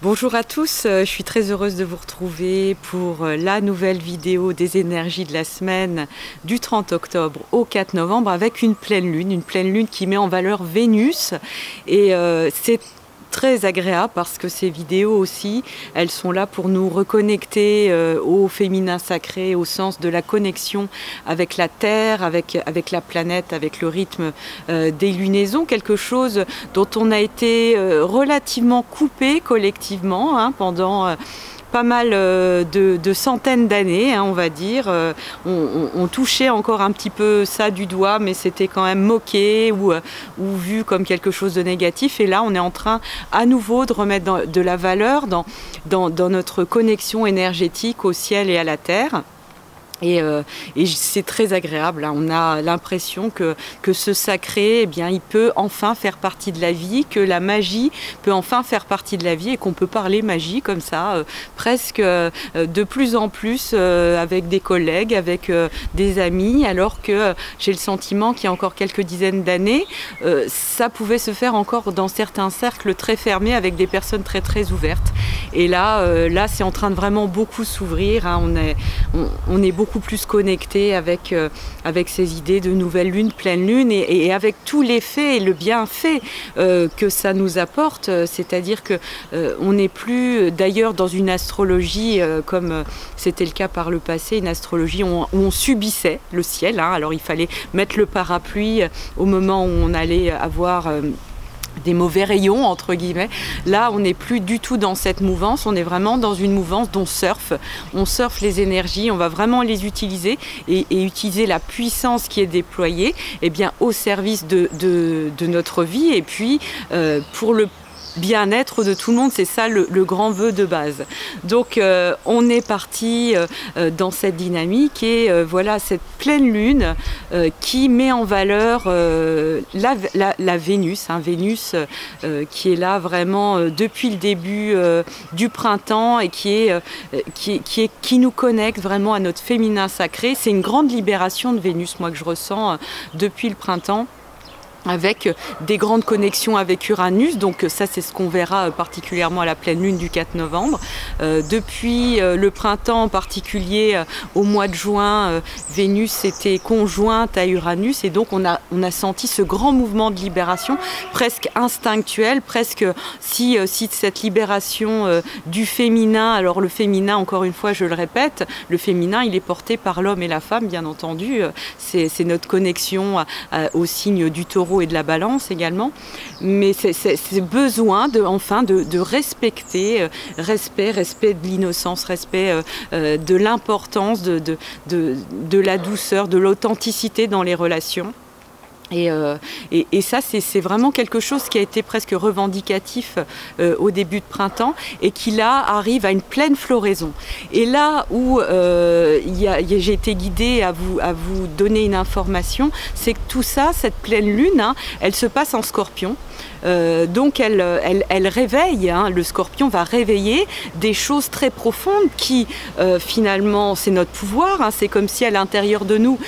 Bonjour à tous, je suis très heureuse de vous retrouver pour la nouvelle vidéo des énergies de la semaine du 30 octobre au 4 novembre avec une pleine lune qui met en valeur Vénus et c'est très agréable parce que ces vidéos aussi, elles sont là pour nous reconnecter au féminin sacré, au sens de la connexion avec la Terre, avec la planète, avec le rythme des lunaisons, quelque chose dont on a été relativement coupé collectivement pendant pas mal de centaines d'années, on va dire. On touchait encore un petit peu ça du doigt, mais c'était quand même moqué ou vu comme quelque chose de négatif. Et là, on est en train à nouveau de remettre de la valeur dans notre connexion énergétique au ciel et à la terre. Et c'est très agréable, on a l'impression que ce sacré, eh bien, il peut enfin faire partie de la vie, que la magie peut enfin faire partie de la vie et qu'on peut parler magie comme ça, presque de plus en plus avec des collègues, avec des amis, alors que j'ai le sentiment qu'il y a encore quelques dizaines d'années, ça pouvait se faire encore dans certains cercles très fermés avec des personnes très très ouvertes. Et là c'est en train de vraiment beaucoup s'ouvrir, on est beaucoup plus connecté avec ces idées de nouvelle lune, pleine lune et avec tout l'effet et le bienfait que ça nous apporte, c'est-à-dire que on n'est plus d'ailleurs dans une astrologie comme c'était le cas par le passé, une astrologie où on subissait le ciel, alors il fallait mettre le parapluie au moment où on allait avoir des mauvais rayons entre guillemets. Là on n'est plus du tout dans cette mouvance, on est vraiment dans une mouvance dont on surfe les énergies, on va vraiment les utiliser et utiliser la puissance qui est déployée au service de notre vie et puis pour le bien-être de tout le monde, c'est ça le grand vœu de base. Donc on est parti dans cette dynamique et voilà cette pleine lune qui met en valeur la Vénus, Vénus qui est là vraiment depuis le début du printemps et qui nous connecte vraiment à notre féminin sacré. C'est une grande libération de Vénus, moi que je ressens depuis le printemps, avec des grandes connexions avec Uranus, donc ça c'est ce qu'on verra particulièrement à la pleine lune du 4 novembre. Depuis le printemps en particulier, au mois de juin, Vénus était conjointe à Uranus et donc on a senti ce grand mouvement de libération presque instinctuel, presque si cette libération du féminin, alors le féminin encore une fois je le répète, le féminin il est porté par l'homme et la femme bien entendu, c'est notre connexion au signe du taureau et de la balance également, mais c'est besoin de respecter, respect de l'innocence, respect de l'importance de la douceur, de l'authenticité dans les relations. Et ça, c'est vraiment quelque chose qui a été presque revendicatif au début de printemps et qui là arrive à une pleine floraison. Et là où j'ai été guidée à vous donner une information, c'est que tout ça, cette pleine lune, elle se passe en Scorpion. Donc elle réveille, le Scorpion va réveiller des choses très profondes qui finalement c'est notre pouvoir, c'est comme si à l'intérieur de nous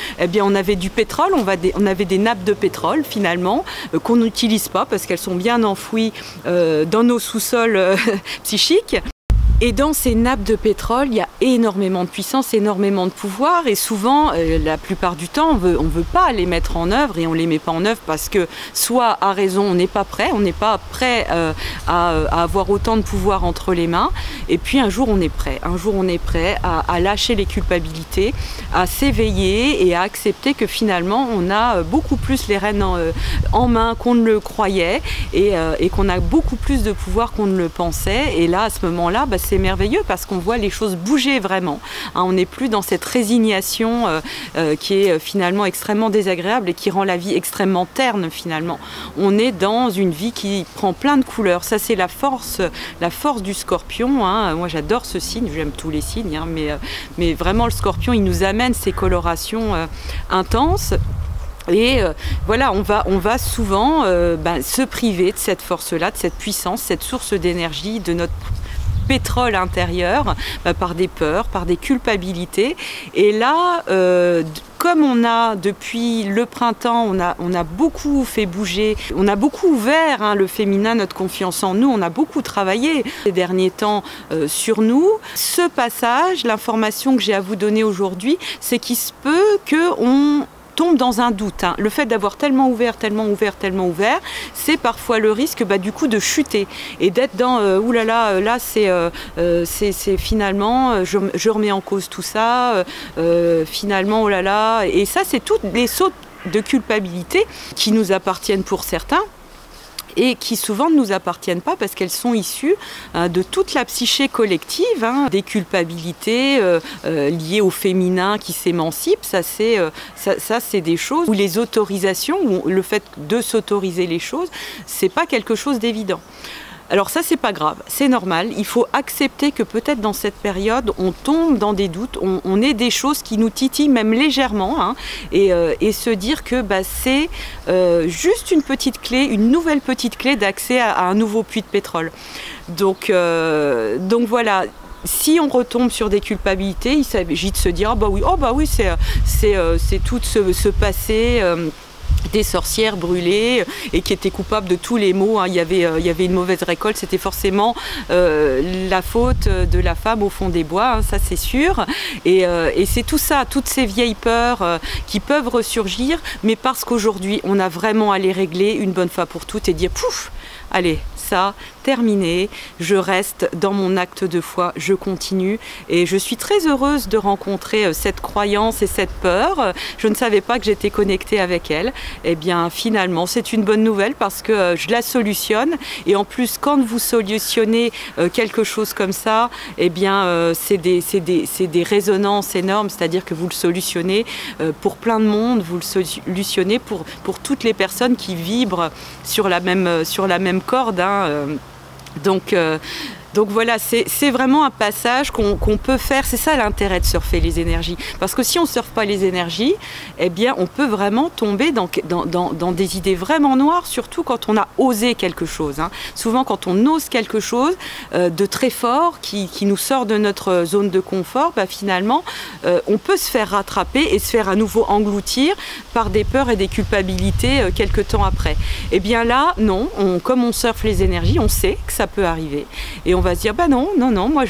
on avait du pétrole, on avait des nappes de pétrole finalement qu'on n'utilise pas parce qu'elles sont bien enfouies dans nos sous-sols psychiques. Et dans ces nappes de pétrole, il y a énormément de puissance, énormément de pouvoir et souvent, la plupart du temps, on veut pas les mettre en œuvre et on les met pas en œuvre parce que soit à raison, on n'est pas prêt à avoir autant de pouvoir entre les mains et puis un jour on est prêt à lâcher les culpabilités, à s'éveiller et à accepter que finalement on a beaucoup plus les rênes en main qu'on ne le croyait et qu'on a beaucoup plus de pouvoir qu'on ne le pensait et là à ce moment-là, c'est merveilleux parce qu'on voit les choses bouger vraiment. On n'est plus dans cette résignation qui est finalement extrêmement désagréable et qui rend la vie extrêmement terne finalement. On est dans une vie qui prend plein de couleurs. Ça c'est la force du Scorpion. Moi j'adore ce signe, j'aime tous les signes, mais vraiment le Scorpion il nous amène ces colorations intenses. Et voilà, on va souvent se priver de cette force-là, de cette puissance, cette source d'énergie, de notre pétrole intérieur, par des peurs, par des culpabilités. Et là, comme on a, depuis le printemps, on a beaucoup fait bouger, on a beaucoup ouvert le féminin, notre confiance en nous, on a beaucoup travaillé ces derniers temps sur nous. Ce passage, l'information que j'ai à vous donner aujourd'hui, c'est qu'il se peut qu'on tombe dans un doute. Le fait d'avoir tellement ouvert, c'est parfois le risque du coup de chuter et d'être dans oulala, là c'est finalement je remets en cause tout ça, finalement oh là là, et ça c'est toutes les sautes de culpabilité qui nous appartiennent pour certains et qui souvent ne nous appartiennent pas parce qu'elles sont issues de toute la psyché collective, des culpabilités liées au féminin qui s'émancipe. Ça c'est des choses où les autorisations, où le fait de s'autoriser les choses, c'est pas quelque chose d'évident. Alors ça, c'est pas grave, c'est normal. Il faut accepter que peut-être dans cette période, on tombe dans des doutes, on ait des choses qui nous titillent même légèrement, et se dire que c'est juste une petite clé, une nouvelle petite clé d'accès à un nouveau puits de pétrole. Donc voilà. Si on retombe sur des culpabilités, il s'agit de se dire oh bah oui, c'est tout ce passé. Des sorcières brûlées et qui étaient coupables de tous les maux. Il y avait une mauvaise récolte, c'était forcément la faute de la femme au fond des bois, ça c'est sûr. Et c'est tout ça, toutes ces vieilles peurs qui peuvent ressurgir, mais parce qu'aujourd'hui on a vraiment à les régler une bonne fois pour toutes et dire pouf, allez, ça, terminé, je reste dans mon acte de foi, je continue et je suis très heureuse de rencontrer cette croyance et cette peur. Je ne savais pas que j'étais connectée avec elle. Eh bien finalement c'est une bonne nouvelle parce que je la solutionne et en plus quand vous solutionnez quelque chose comme ça, eh bien c'est des résonances énormes, c'est-à-dire que vous le solutionnez pour plein de monde, vous le solutionnez pour toutes les personnes qui vibrent sur la même corde. Donc voilà, c'est vraiment un passage qu'on peut faire. C'est ça l'intérêt de surfer les énergies. Parce que si on ne surfe pas les énergies, eh bien on peut vraiment tomber dans des idées vraiment noires, surtout quand on a osé quelque chose. Souvent quand on ose quelque chose de très fort, qui nous sort de notre zone de confort, finalement on peut se faire rattraper et se faire à nouveau engloutir par des peurs et des culpabilités quelques temps après. Eh bien là, non, comme on surfe les énergies, on sait que ça peut arriver. Et on va se dire non, moi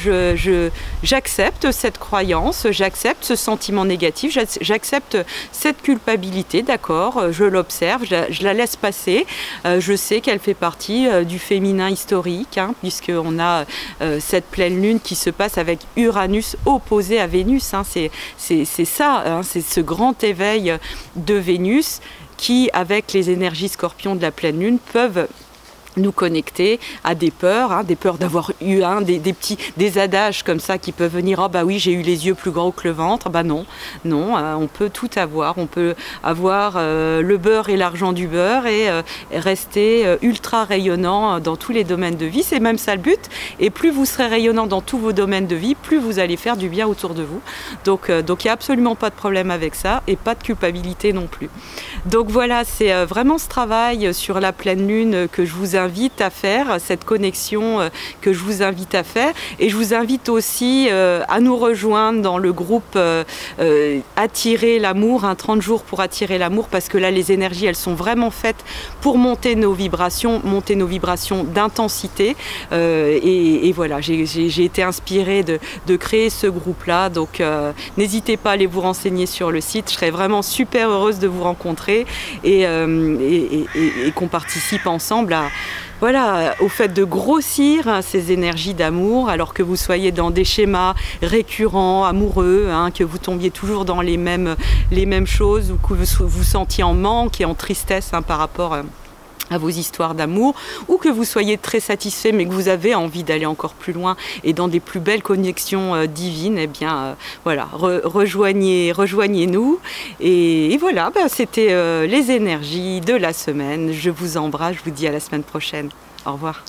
j'accepte cette croyance, j'accepte ce sentiment négatif, j'accepte cette culpabilité, d'accord, je l'observe, je la laisse passer, je sais qu'elle fait partie du féminin historique, puisqu'on a cette pleine lune qui se passe avec Uranus opposé à Vénus, c'est ça, c'est ce grand éveil de Vénus qui, avec les énergies scorpions de la pleine lune, peuvent nous connecter à des peurs d'avoir eu des adages comme ça qui peuvent venir, oh bah oui j'ai eu les yeux plus gros que le ventre, non, on peut tout avoir, on peut avoir le beurre et l'argent du beurre et rester ultra rayonnant dans tous les domaines de vie, c'est même ça le but, et plus vous serez rayonnant dans tous vos domaines de vie, plus vous allez faire du bien autour de vous, donc il n'y a absolument pas de problème avec ça et pas de culpabilité non plus. Donc voilà, c'est vraiment ce travail sur la pleine lune que je vous invite à faire, cette connexion que je vous invite à faire, et je vous invite aussi à nous rejoindre dans le groupe Attirer l'amour, 30 jours pour attirer l'amour, parce que là les énergies elles sont vraiment faites pour monter nos vibrations d'intensité, et voilà, j'ai été inspirée de créer ce groupe là, donc n'hésitez pas à aller vous renseigner sur le site, je serais vraiment super heureuse de vous rencontrer et qu'on participe ensemble au fait de grossir ces énergies d'amour, alors que vous soyez dans des schémas récurrents, amoureux, que vous tombiez toujours dans les mêmes choses, ou que vous vous sentiez en manque et en tristesse par rapport à vos histoires d'amour, ou que vous soyez très satisfait mais que vous avez envie d'aller encore plus loin et dans des plus belles connexions divines, eh bien voilà, rejoignez-nous et voilà, c'était les énergies de la semaine. Je vous embrasse, je vous dis à la semaine prochaine. Au revoir.